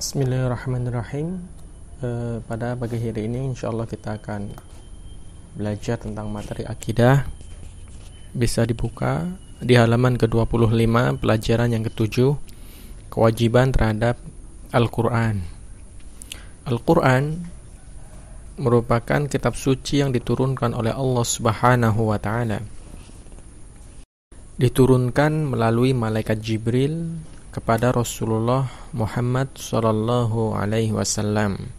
Bismillahirrahmanirrahim. Pada pagi hari ini insyaallah kita akan belajar tentang materi akidah. Bisa dibuka di halaman ke-25, pelajaran yang ke-7, kewajiban terhadap Al-Quran. Al-Quran merupakan kitab suci yang diturunkan oleh Allah Subhanahu wa Ta'ala. Diturunkan melalui malaikat Jibril kepada Rasulullah Muhammad sallallahu alaihi wasallam.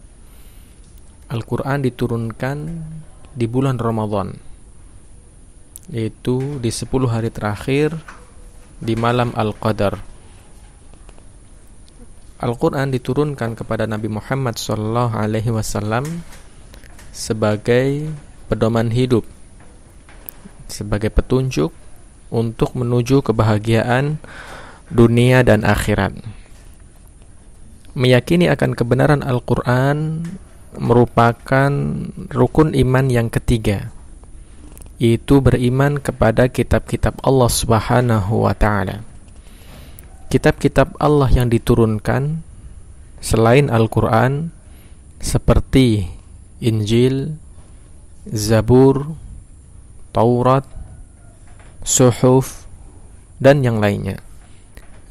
Al-Quran diturunkan di bulan Ramadan, yaitu di 10 hari terakhir di malam Al-Qadar. Al-Quran diturunkan kepada Nabi Muhammad sallallahu alaihi wasallam sebagai pedoman hidup, sebagai petunjuk untuk menuju kebahagiaan dunia dan akhirat. Meyakini akan kebenaran Al-Quran merupakan rukun iman yang ketiga, yaitu beriman kepada kitab-kitab Allah Subhanahu wa Ta'ala. Kitab-kitab Allah yang diturunkan selain Al-Quran seperti Injil, Zabur, Taurat, Suhuf, dan yang lainnya,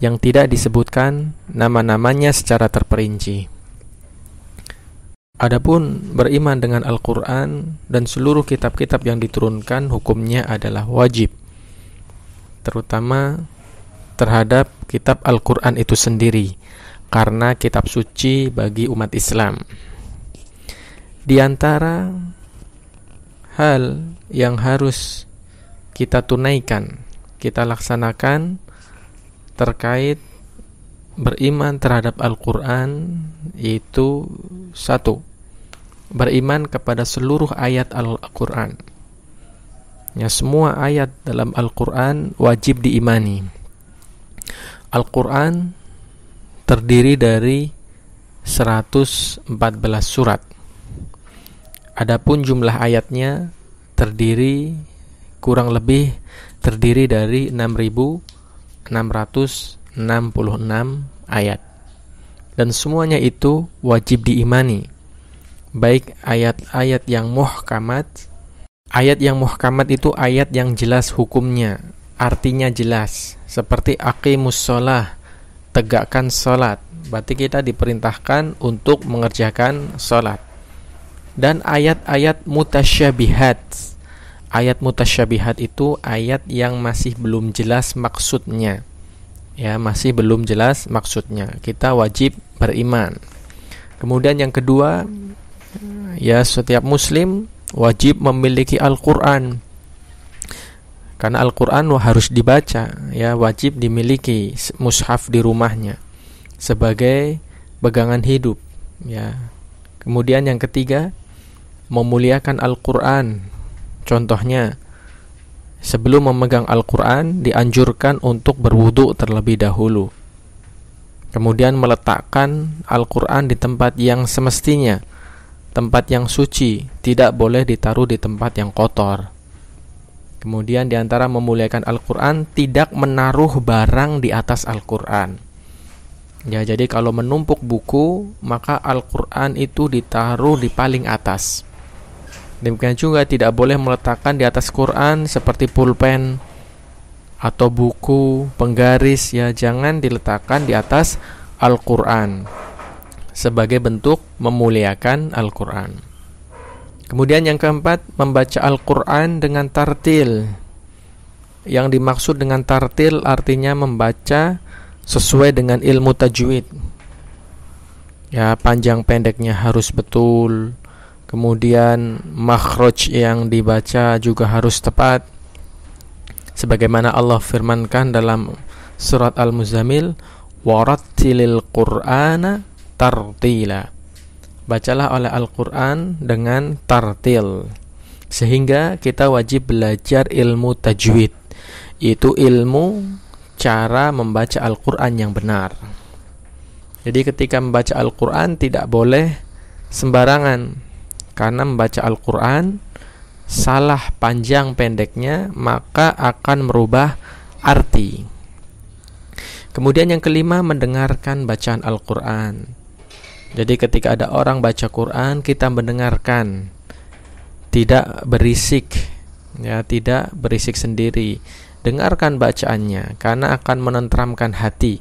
yang tidak disebutkan nama-namanya secara terperinci. Adapun beriman dengan Al-Quran dan seluruh kitab-kitab yang diturunkan, hukumnya adalah wajib, terutama terhadap kitab Al-Quran itu sendiri, karena kitab suci bagi umat Islam. Di antara hal yang harus kita tunaikan, kita laksanakan terkait beriman terhadap Al-Quran, yaitu 1. Beriman kepada seluruh ayat Al-Quran. Ya, semua ayat dalam Al-Quran wajib diimani. Al-Quran terdiri dari 114 surat. Adapun jumlah ayatnya kurang lebih terdiri dari 6.666 ayat, dan semuanya itu wajib diimani, baik ayat-ayat yang muhkamat. Ayat yang muhkamat itu ayat yang jelas hukumnya, artinya jelas, seperti aqimus sholah, tegakkan sholat, berarti kita diperintahkan untuk mengerjakan sholat. Dan ayat-ayat mutasyabihat. Ayat mutasyabihat itu ayat yang masih belum jelas maksudnya. Ya, masih belum jelas maksudnya. Kita wajib beriman. Kemudian yang kedua, ya, setiap muslim wajib memiliki Al-Quran. Karena Al-Quran harus dibaca, ya, wajib dimiliki mushaf di rumahnya sebagai pegangan hidup, ya. Kemudian yang ketiga, memuliakan Al-Quran. Contohnya, sebelum memegang Al-Quran dianjurkan untuk berwudu terlebih dahulu. Kemudian meletakkan Al-Quran di tempat yang semestinya, tempat yang suci, tidak boleh ditaruh di tempat yang kotor. Kemudian di antara memuliakan Al-Quran, tidak menaruh barang di atas Al-Quran. Ya, jadi kalau menumpuk buku, maka Al-Quran itu ditaruh di paling atas. Demikian juga tidak boleh meletakkan di atas Quran seperti pulpen atau buku, penggaris, ya, jangan diletakkan di atas Al-Quran sebagai bentuk memuliakan Al-Quran. Kemudian yang keempat, membaca Al-Quran dengan tartil. Yang dimaksud dengan tartil artinya membaca sesuai dengan ilmu tajwid. Ya, panjang pendeknya harus betul. Kemudian makhraj yang dibaca juga harus tepat, sebagaimana Allah firmankan dalam surat Al-Muzammil, warattilil qur'ana tartila. Bacalah oleh Al-Quran dengan tartil, sehingga kita wajib belajar ilmu tajwid, yaitu ilmu cara membaca Al-Quran yang benar. Jadi ketika membaca Al-Quran tidak boleh sembarangan, karena membaca Al-Quran salah panjang pendeknya maka akan merubah arti. Kemudian yang kelima, mendengarkan bacaan Al-Quran. Jadi ketika ada orang baca Quran, kita mendengarkan, tidak berisik, ya, tidak berisik sendiri. Dengarkan bacaannya, karena akan menenteramkan hati,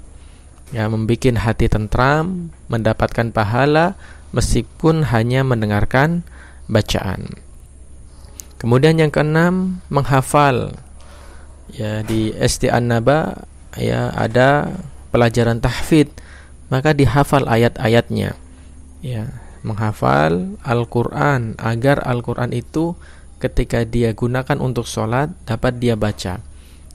ya, membikin hati tentram, mendapatkan pahala meskipun hanya mendengarkan bacaan. Kemudian yang keenam, menghafal. Ya, di SD An-Naba, ya, ada pelajaran tahfidz, maka dihafal ayat-ayatnya. Ya, menghafal Al-Quran agar Al-Quran itu ketika dia gunakan untuk sholat dapat dia baca.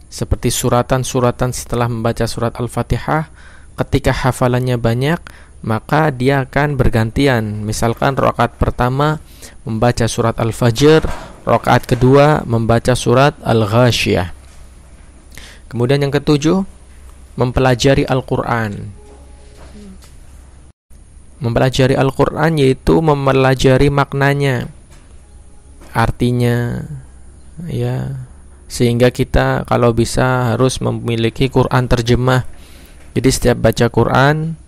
Seperti suratan-suratan setelah membaca surat Al-Fatihah, ketika hafalannya banyak, maka dia akan bergantian. Misalkan rakaat pertama membaca surat Al-Fajr, rakaat kedua membaca surat Al-Ghasyiyah. Kemudian yang ketujuh, mempelajari Al-Quran. Mempelajari Al-Quran yaitu mempelajari maknanya, artinya, ya, sehingga kita kalau bisa harus memiliki Quran terjemah. Jadi setiap baca Quran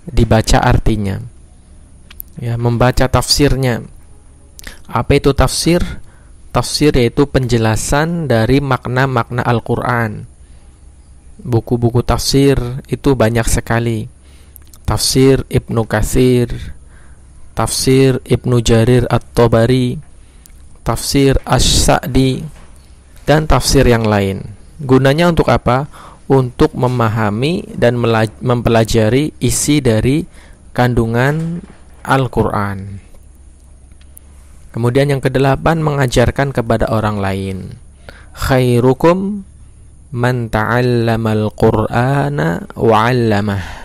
dibaca artinya, ya, membaca tafsirnya. Apa itu tafsir? Tafsir yaitu penjelasan dari makna-makna Al-Quran. Buku-buku tafsir itu banyak sekali. Tafsir Ibnu Katsir, tafsir Ibnu Jarir At-Tabari, tafsir Asy-Sa'di, dan tafsir yang lain. Gunanya untuk apa? Untuk memahami dan mempelajari isi dari kandungan Al-Quran. Kemudian yang kedelapan, mengajarkan kepada orang lain. Khairukum man ta'allamal Qur'ana wa 'allamah.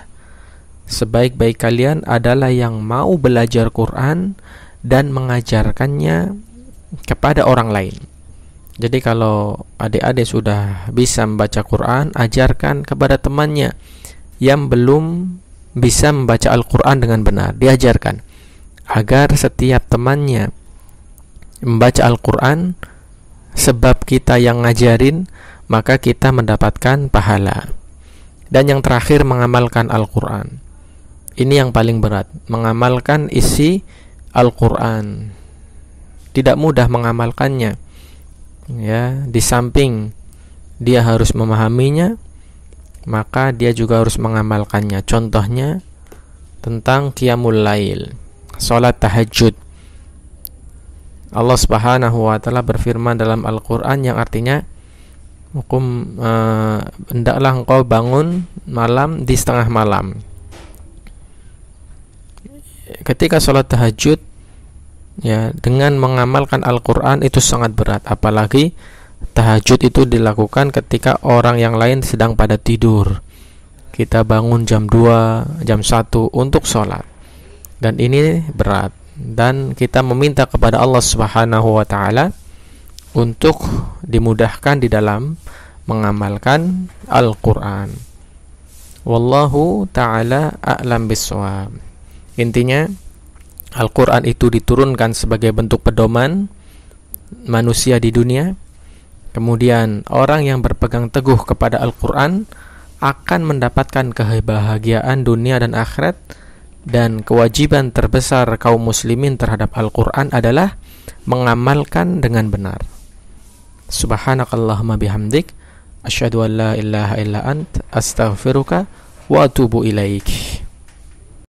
Sebaik-baik kalian adalah yang mau belajar Quran dan mengajarkannya kepada orang lain. Jadi kalau adik-adik sudah bisa membaca Quran, ajarkan kepada temannya yang belum bisa membaca Al-Quran dengan benar. Diajarkan agar setiap temannya membaca Al-Quran. Sebab kita yang ngajarin, maka kita mendapatkan pahala. Dan yang terakhir, mengamalkan Al-Quran. Ini yang paling berat, mengamalkan isi Al-Quran. Tidak mudah mengamalkannya, ya. Di samping dia harus memahaminya, maka dia juga harus mengamalkannya. Contohnya tentang qiyamul lail, salat tahajud. Allah Subhanahu wa taala berfirman dalam Al-Quran yang artinya, hendaklah engkau bangun malam di setengah malam. Ketika sholat tahajud, ya, dengan mengamalkan Al-Quran itu sangat berat. Apalagi tahajud itu dilakukan ketika orang yang lain sedang pada tidur. Kita bangun jam 2, jam 1 untuk sholat, dan ini berat. Dan kita meminta kepada Allah Subhanahu wa ta'ala untuk dimudahkan di dalam mengamalkan Al-Quran. Wallahu ta'ala a'lam bissawab. Intinya, Al-Quran itu diturunkan sebagai bentuk pedoman manusia di dunia. Kemudian orang yang berpegang teguh kepada Al-Quran akan mendapatkan kebahagiaan dunia dan akhirat. Dan kewajiban terbesar kaum muslimin terhadap Al-Quran adalah mengamalkan dengan benar. Subhanakallahumma bihamdik, asyhadu an la ilaha illa ant, astaghfiruka wa atubu ilaik.